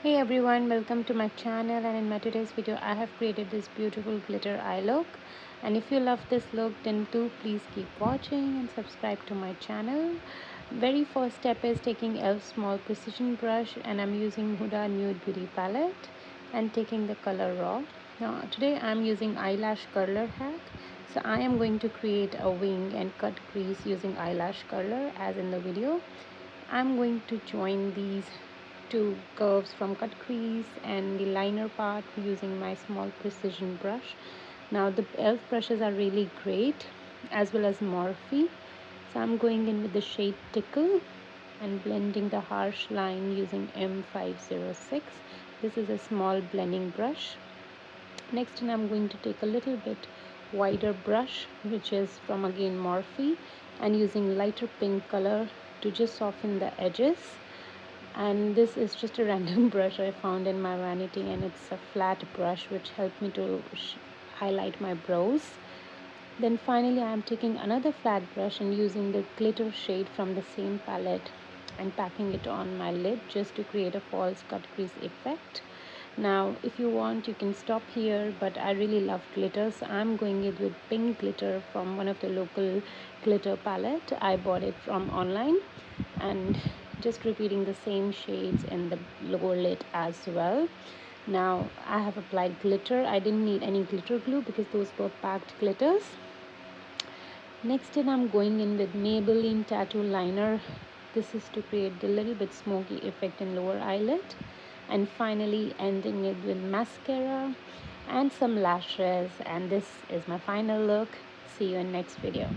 Hey everyone, welcome to my channel, and in my today's video I have created this beautiful glitter eye look. And if you love this look, then do please keep watching and subscribe to my channel. Very first step is taking a small precision brush, and I'm using Huda Nude Beauty palette and taking the color raw. Now today I'm using eyelash curler hack. So I am going to create a wing and cut crease using eyelash curler as in the video. I'm going to join these two curves from cut crease and the liner part using my small precision brush. Now the elf brushes are really great, as well as Morphe. So I'm going in with the shade Tickle and blending the harsh line using M506. This is a small blending brush. Next, I'm going to take a little bit wider brush, which is from again Morphe, and using lighter pink color to just soften the edges. And this is just a random brush I found in my vanity, and it's a flat brush which helped me to highlight my brows. Then finally I am taking another flat brush and using the glitter shade from the same palette and packing it on my lid just to create a false cut crease effect. Now if you want, you can stop here, but I really love glitter, so I'm going it with pink glitter from one of the local glitter palette. I bought it from online, and just repeating the same shades in the lower lid as well. Now I have applied glitter. I didn't need any glitter glue because those were packed glitters. Next in, I'm going in with Maybelline tattoo liner. This is to create the little bit smoky effect in lower eyelid. And finally ending it with mascara and some lashes. And this is my final look. See you in next video.